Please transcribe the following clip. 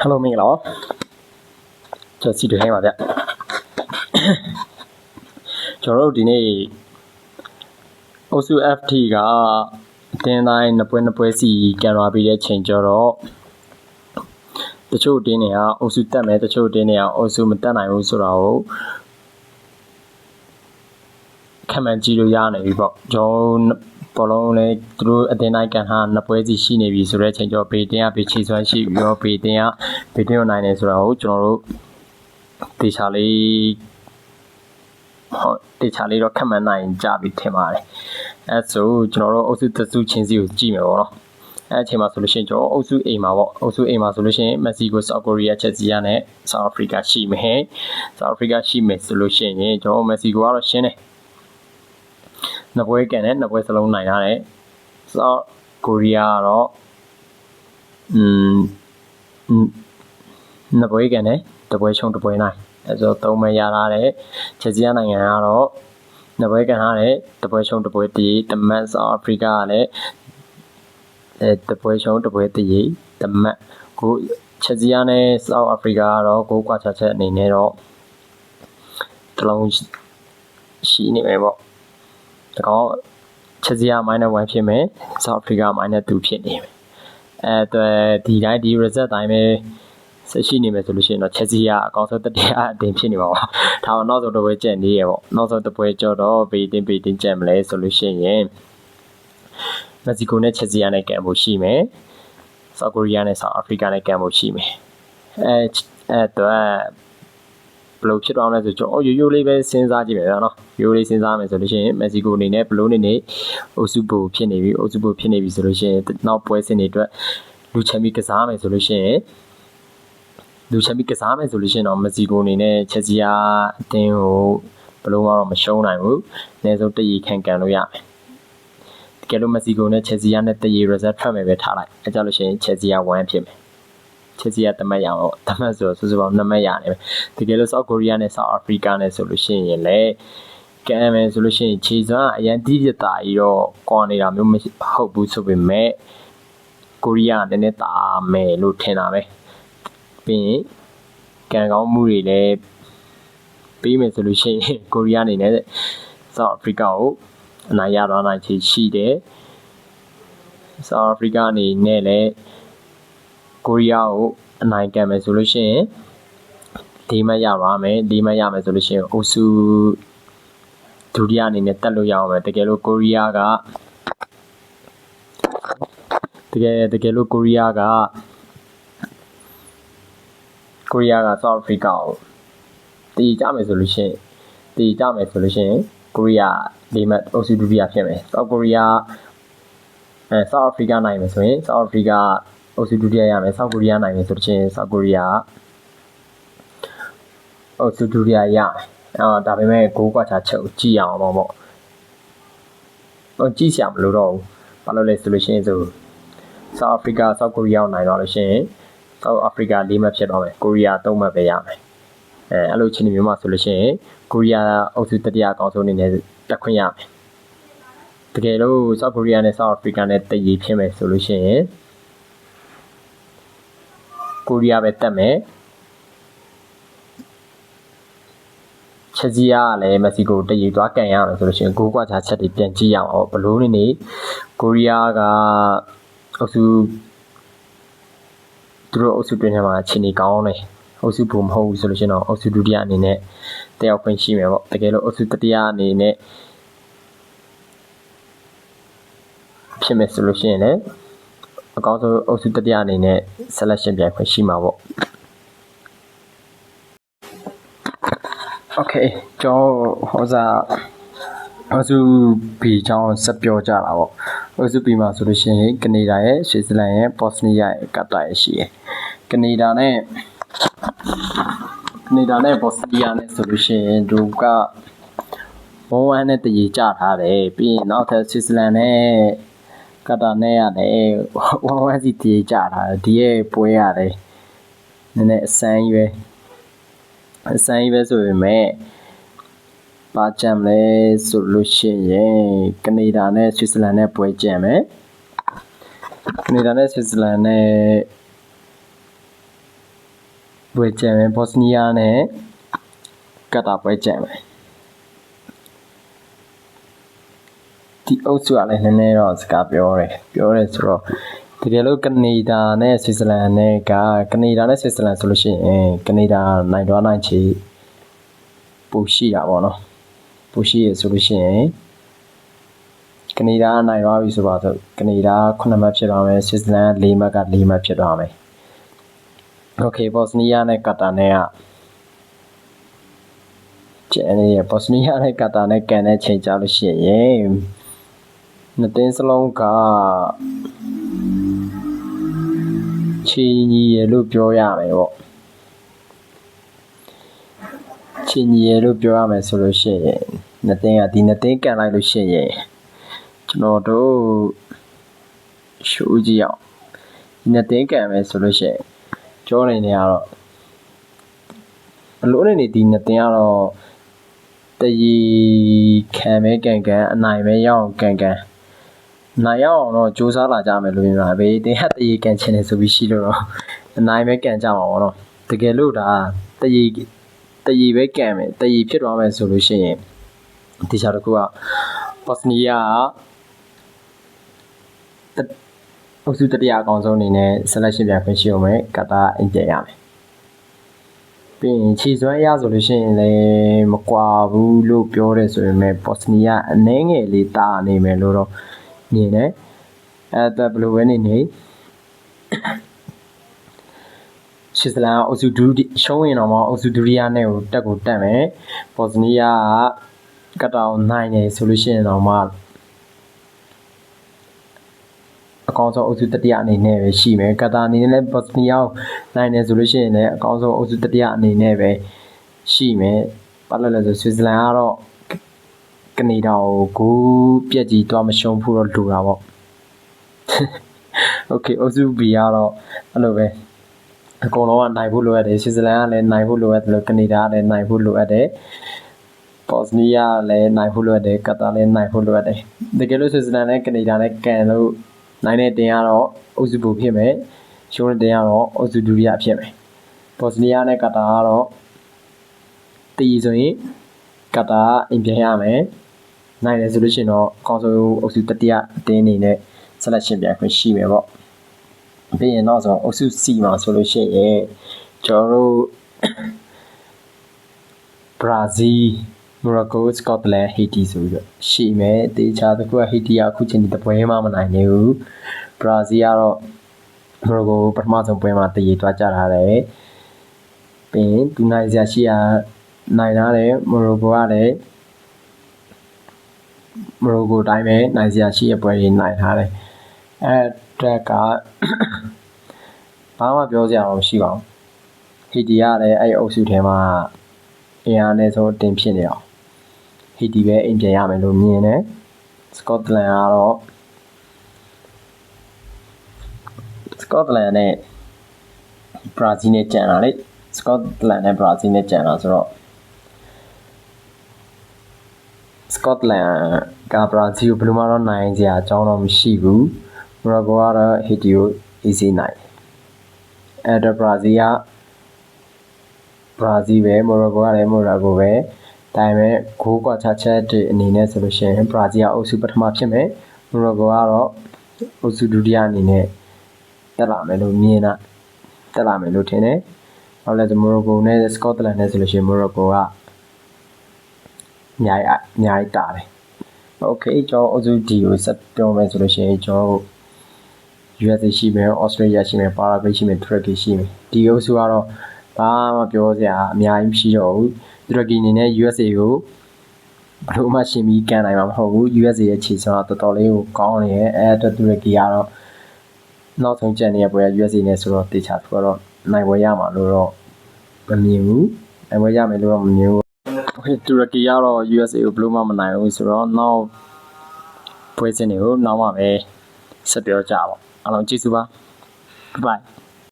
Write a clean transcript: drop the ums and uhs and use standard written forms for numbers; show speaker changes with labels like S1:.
S1: Hello မင်္ဂလာကျွန်တော်စီတူဟင်းပါဗျကျွန်တော်တို့ဒီနေ့အုပ်စု FT ကအတင်းတိုင်းနှစ်ပွဲစီကန်လာပြီးတဲ့ချိန်ကျတော့တချို့အတင်းတွေကအုပ်စုတက်မယ်တချို့အတင်းတွေကအုပ်စုမတက်နိုင်ဘူးဆိုတာကိုခံမှန်းကြည့်လို့ရနေပြီပေါ့ကျွန်တော်ဘောလုံးလည်းသူတို့အတင်းတိုင်းကန်ဟာနှစ်ပွဲစီရှိနေပြီဆိုတဲ့ချိန်ကျတော့ဘေးတင်းကဘေးချီစွမ်းရှိပြီးတော့ဘေးတင်းကိုနိုင်နေဆိုတာကိုကျွန်တော်တို့တေချာလေးတော့ခံမှန်းနိုင်ကြပြီထင်ပါတယ်အဲဆိုကျွန်တော်တို့အုပ်စုတစုချင်းစီကိုကြည့်မယ်ပေါ့နော်အဲအချိန်မှာဆိုလို့ရှိရင်ကျွန်တော်အုပ်စု A မှာပေါ့အုပ်စု A မှာဆိုလို့ရှိရင်မက္ကဆီကို ဆောက်ကိုရီးယားချက်စီယာနဲ့ဆောက်အာဖရိကရှိမယ်ဆောက်အာဖရိကရှိမယ်ဆိုလို့ရှိရင်ကျွန်တော်မက္ကဆီကိုကတော့ရှင်းတယ်နှစ်ပွဲကန်နဲ့နှစ်ပွဲစလုံးနိုင်ရတယ်ဆောက်ကိုရီးယားကတော့နှစ်ပွဲကန်နဲ့တစ်ပွဲရှုံးတစ်ပွဲနိုင်အဲဆိုသုံးမဲရထားတဲ့ချက်စီယာနိုင်ငံကတော့နှစ်ပွဲကန်ထားတဲ့တစ်ပွဲရှုံးတစ်ပွဲတည်တမတ်ဆောက်အာဖရိကကလည်းတစ်ပွဲရှုံးတစ်ပွဲတည်တမတ်ကိုချက်စီယာနဲ့ဆောက်အာဖရိကကတော့ကိုကွာချက်အနေနဲ့တော့တလုံးရှိနေမယ်ပေါ့ဒါကောချက်စီယာ -1 ဖြစ်မယ်ဆောက်အာဖရိက -2 ဖြစ်နေမယ်ဒီတိုင်းဒီ result တိုင်းပဲဆက်ရှိနေမယ်ဆိုလို့ရှိရင်တော့ချက်စီယာအကောင်းဆုံးတတိယအတင်းဖြစ်နေမှာပေါ့ဒါတော့နောက်ဆုံးတစ်ပွဲကျန်နေရပေါ့နောက်ဆုံးတစ်ပွဲကြောတော့ဘေးတင်းကျန်မလဲဆိုလို့ရှိရင်မက္ကဆီကိုနဲ့ချက်စီယာနဲ့ကန်ဖို့ရှိမယ်ဆောက်ကိုရီးယားနဲ့ဆောက်အာဖရိကနဲ့ကန်ဖို့ရှိမယ်တော့ဘယ်လိုဖြစ်တော့လဲဆိုကျွန်တော်ရိုးလေးပဲစဉ်းစားကြည့်မယ်နော်ရိုးလေးစဉ်းစားမယ်ဆိုလို့ရှိရင်မက္ကဆီကိုအနေနဲ့ဘယ်လိုနေအုပ်စုဘူဖြစ်နေပြီဆိုလို့ရှိရင်နောက်ပွဲစဉ်တွေအတွက်လူချန်ပီကစားမယ်ဆိုလို့ရှိရင်တော့မက္ကဆီကိုအနေနဲ့ချက်စီယာအတင်းကိုဘယ်လိုမှတော့မရှုံးနိုင်ဘူးအနည်းဆုံးတရီခံကန်လို့ရမယ်တကယ်လို့မက္ကဆီကိုနဲ့ချက်စီယာနဲ့တရီ result ထွက်မယ်ပဲထားလိုက်အဲကြလို့ရှိရင်ချက်စီယာ1ဖြစ်မယ်ချက်စီယာတမတ်ရအောင်တမတ်ဆိုစုစုပေါင်း2မတ်ရတယ်တကယ်လို့ဆောက်ကိုရီးယားနဲ့ဆောက်အာဖရိကနဲ့ဆိုလို့ရှိရင်လည်းကန်မယ်ဆိုလို့ရှိရင်ခြေစွမ်းအရင်တိပြတာကြီးတော့ကွာနေတာမျိုးမဟုတ်ဘူးဆိုပေမဲ့ကိုရီးယားနည်းနည်းတာမယ်လို့ထင်တာပဲပြီးရင်ကန်ကောင်းမှုတွေလည်းပြီးမယ်ဆိုလို့ရှိရင်ကိုရီးယားအနေနဲ့ဆောက်အာဖရိကကိုအနိုင်ရသွားနိုင်ချေရှိတယ်ဆောက်အာဖရိကအနေနဲ့လည်းကိုရီးယားကိုအနိုင်ကန်မယ်ဆိုလို့ရှိရင်ဒီမှရပါမယ်ဆိုလို့ရှိရင်အုပ်စုဒုတိယအနေနဲ့တက်လို့ရအောင်ပဲတကယ်လို့ကိုရီးယားကဆောက်အာဖရိကကိုတီးကြမယ်ဆိုလို့ရှိရင်ကိုရီးယားဒီမှအုပ်စုဒုတိယဖြစ်မယ်ဆောက်အာဖရိကနိုင်မယ်ဆိုရင်ဆောက်အာဖရိကအုပ်စုဒုတိယရမယ်ဆောက်ကိုရီးယားနိုင်မယ်ဆိုလို့ရှိရင်ဆောက်ကိုရီးယားအုပ်စုဒုတိယရမယ်ဒါပေမဲ့6ကွာချချုပ်ကြည့်အောင်ပေါ့ကြည့်စရာမလိုတော့ဘူးဘာလို့လဲဆိုလို့ရှိရင်ဆောက်အာဖရိကဆောက်ကိုရီးယားနိုင်တော့လို့ရှိရင်ဆောက်အာဖရိက4မှတ်ဖြစ်တော့မယ်ကိုရီးယား3မှတ်ပဲရမယ်အဲ့လိုချင်းမျိုးမှာဆိုလို့ရှိရင်ကိုရီးယားအုပ်စုတတိယအကောင်းဆုံးအနေနဲ့တက်ခွင့်ရမယ်တကယ်လို့ဆောက်ကိုရီးယားနဲ့ဆောက်အာဖရိကနဲ့တည်ဖြစ်မယ်ဆိုလို့ရှိရင်ကိုရီးယားပဲတက်မယ်ချက်စီယာကလည်းမက္ကဆီကိုတည်သွားကန်ရမယ်ဆိုလို့ရှိရင်6ကွာချချက်တွေပြန်ကြည့်ရအောင်ဘလို့နေကိုရီးယားကအုပ်စုသူတို့အုပ်စုတွင်းထဲမှာခြေနေကောင်းတယ်အုပ်စုဘူမဟုတ်ဘူးဆိုလို့ရှိရင်တော့အုပ်စုဒုတိယအနေနဲ့တက်ရောက်ခွင့်ရှိမယ်ပေါ့တကယ်လို့အုပ်စုတတိယအနေနဲ့ဖြစ်မယ်ဆိုလို့ရှိရင်လည်းအကောင်းဆုံးအုပ်စုတတိယအနေနဲ့ selection ပြိုင်ခွင့်ရှိမှာပေါ့ Okay ကျွန်တော်အုပ်စု B အကြောင်းဆက်ပြောကြတာပေါ့အုပ်စု B မှာဆိုလို့ရှိရင်ကနေဒါရဲ့ဆွစ်ဇာလန်ရဲ့ဘော့စနီးယားရဲ့ကတာရဲ့ရှိတယ်ကနေဒါနဲ့ဘော့စနီးယားနဲ့ဆိုလို့ရှိရင်သူက1-1နဲ့တည်ကြထားတယ်ပြီးရင်နောက်ထပ်ဆွစ်ဇာလန်နဲ့ကတာနဲ့ရတယ်1-1စီတည်ကြထားတယ်ဒီရဲ့ပွဲရတယ်နည်းနည်းအစမ်းကြီးပဲဆိုပေမဲ့ပါကြံလဲဆိုလို့ရှိရင်ကနေဒါနဲ့ဆွစ်ဇာလန်နဲ့ပွဲကြံမယ်ကနေဒါနဲ့ဆွစ်ဇာလန်နဲ့ ပွဲကြံမယ်ဘော့စနီးယားနဲ့ကတာပွဲကြံမယ်ဒီအုပ်စုကလည်းနည်းနည်းတော့စကားပြောတယ်ဆိုတော့တကယ်လို့ကနေဒါနဲ့ဆွစ်ဇာလန်နဲ့ကနေဒါနဲ့ဆွစ်ဇာလန်ဆိုလို့ရှိရင်ကနေဒါနိုင်သွားနိုင်ချေပူရှိတာပေါ့နော်ပူရှိရဆိုလို့ရှိရင်ကနေဒါနိုင်သွားပြီဆိုပါတော့ကနေဒါ9မှတ်ဖြစ်သွားမယ်ဆွစ်ဇာလန်4မှတ်က4မှတ်ဖြစ်သွားမယ်โอเคဘော့စနီးယားနဲ့ကာတာနဲ့ကကျန်နေရဘော့စနီးယားနဲ့ကာတာနဲ့ကန်တဲ့ချိန်ကြလို့ရှိရင်နှစ်တင်းစလုံးကချီညီရလို့ပြောရမယ်ပေါ့ချီညီရလို့ပြောရမယ်ဆိုလို့ရှိရင်နှစ်တင်းကဒီနှစ်တင်းကန်လိုက်လို့ရှိရင်ကျွန်တော်တို့ရှိုးကြည့်အောင်ဒီနှစ်တင်းကန်မယ်ဆိုလို့ရှိရင်ကျောနေနေကတော့အလို့နေဒီနှစ်တင်းကတော့တရီခံမဲကန်အနိုင်မဲရအောင်ကန်နိုင်ရအောင်တော့စူးစမ်းလာကြမယ်လို့ပြောတာပဲတင်းဟတရီကန်ချင်တယ်ဆိုပြီးရှိလို့တော့အနိုင်မဲကန်ကြမှာပေါ့နော်တကယ်လို့ဒါတရီပဲကန်မယ်တရီဖြစ်သွားမယ်ဆိုလို့ရှိရင်ဒီချာတစ်ခုကဘော့စနီးယားအုပ်စုတတိယအကောင်ဆုံးအနေနဲ့ selection ပြန်ခွင့်ရှိအောင်မယ်ကတာအိမ်ပြန်ရမယ်ပြီးရင်ခြေစွမ်းရဆိုလို့ရှိရင်လည်းမကွာဘူးလို့ပြောတယ်ဆိုရင်လည်းဘော့စနီးယားအနည်းငယ်လေးတာနေမယ်လို့တော့မြင်တယ်အဲ့ဒါဘယ်လိုပဲနေဆွစ်ဇာလန်အုပ်စုဒုတိရှုံးရင်တော့မှအုပ်စုဒုတိယနဲ့ကိုတက်မယ်ဘော့စနီးယားကတာအောင်နိုင်တယ်ဆိုလို့ရှိရင်တော့မှအကောင်းဆုံးအုပ်စုတတိယအနေနဲ့ပဲရှိမယ်ကတာအနေနဲ့လည်းဘော့စနီးယားနိုင်တယ်ဆိုလို့ရှိရင်လည်းအကောင်းဆုံးအုပ်စုတတိယအနေနဲ့ပဲရှိမယ်ဘာလို့လဲဆိုဆွစ်ဇာလန်ကတော့ကနေဒါကိုပြက်ကြီးသွားမရှုံးဖို့တော့လိုတာပေါ့โอเคအုပ်စု B ကတော့အဲ့လိုပဲအကုန်လုံးကနိုင်ဖို့လိုအပ်တယ်ဆွစ်ဇာလန်ကလည်းနိုင်ဖို့လိုအပ်တယ်လို့ကနေဒါကလည်းနိုင်ဖို့လိုအပ်တယ်ဘော့စနီးယားလည်းနိုင်ဖို့လိုအပ်တယ်ကတာလည်းနိုင်ဖို့လိုအပ်တယ်တကယ်လို့ဆွစ်ဇာလန်နဲ့ကနေဒါနဲ့ကန်လို့နိုင်တဲ့တင်ကတော့အုပ်စုပူဖြစ်မယ်ရှုံးတဲ့တင်ကတော့အုပ်စုဒုတိယဖြစ်မယ်ဘော့စနီးယားနဲ့ကတာကတော့တီးဆိုရင်ကတာအိမ်ပြန်ရမယ်နိုင်တယ်ဆိုလို့ရှိရင်တော့အကောင်းဆုံးအုပ်စုတတိယအတင်းအနေနဲ့ selection ပြန်ခွင့်ရှိမယ်ပေါ့ပြီးရင်နောက်ဆုံးအုပ်စု C မှာဆိုလို့ရှိရင်ကျွန်တော်တို့ဘရာဇီးမိုရိုကိုစကော့တလန်ဟေတီဆိုပြီးတော့ရှိမယ်တေချာတစ်ခုကဟေတီကအခုချိန်ဒီတပွဲမှမနိုင်နေဘူးဘရာဇီးကတော့မိုရိုကိုပထမဆုံးပွဲမှာတည်ရသွားကြတာတယ်ပြီးရင်ဒူနိုင်စရာရှိရာနိုင်လာတယ်မိုရိုကိုကလည်းမိုရိုကိုတိုင်းပဲနိုင်စရာရှိရပွဲတွေနိုင်ထားတယ်အဲ့တက်ကဘာမှပြောစရာမရှိပါဘူးဟီတီကလည်းအဲ့အုပ်စုထဲမှာအင်အားနဲ့ဆိုတင်ဖြစ်နေအောင်ဟီတီပဲအိမ်ပြန်ရမယ်လို့မြင်တယ်စကော့တလန်ကတော့စကော့တလန်နဲ့ဘရာဇီးနဲ့ကြံတာလေစကော့တလန်နဲ့ဘရာဇီးနဲ့ကြံတာဆိုတော့စကော့တလန်ကဘရာဇီးကိုဘယ်လိုမှတော့နိုင်စရာအကြောင်းတော့မရှိဘူးမိုရိုကိုကတော့ဟီတီကို easy နိုင်အဲ့တော့ဘရာဇီးကဘရာဇီးပဲမိုရိုကိုကလည်းမိုရိုကိုပဲဒါပေမဲ့ဂိုးကွာချက်တွေအနေနဲ့ဆိုလို့ရှိရင်ဘရာဇီးကအုပ်စုပထမဖြစ်မယ်မိုရိုကိုကတော့အုပ်စုဒုတိယအနေနဲ့တက်လာမယ်လို့မြင်တာတက်လာမယ်လို့ထင်တယ်။ဟုတ်လဲဆိုမိုရိုကိုနဲ့စကော့တလန်နဲ့ဆိုလို့ရှိရင်မိုရိုကိုကအများကြီးတာတယ်။ Okay ကျွန်တော်အုပ်စု D ကိုဆက်ပြောမယ်ဆိုလို့ရှိရင်ကျွန်တော် USA ရှိမယ် Australia ရှိမယ် Paraguay ရှိမယ် Turkey ရှိမယ်ဒီအုပ်စုကတော့ဘာမှပြောစရာအများကြီးမရှိတော့ဘူး Turkey အနေနဲ့ USA ကိုဘယ်လိုမှရှင်းပြီးကန်နိုင်မှာမဟုတ်ဘူး USA ရဲ့ခြေစွမ်းတော်တော်လေးကိုကောင်းနေရဲ့အဲ့အတွက် Turkey ကတော့နောက်ဆုံးကျန်နေတဲ့ပွဲက USA နဲ့ဆိုတော့တေချာသူကတော့နိုင်ပွဲရမှာလို့တော့မမြင်ဘူးနိုင်ပွဲရမယ်လို့တော့မမြင်ဘူး Okay Turkey ကတော့ USA ကိုဘယ်လိုမှမနိုင်ဘူးဆိုတော့နောက်ပွဲစဉ်တွေကိုနောက်မှပဲဆက်ပြောကြပါအားလုံးကျေးဇူးပါ Bye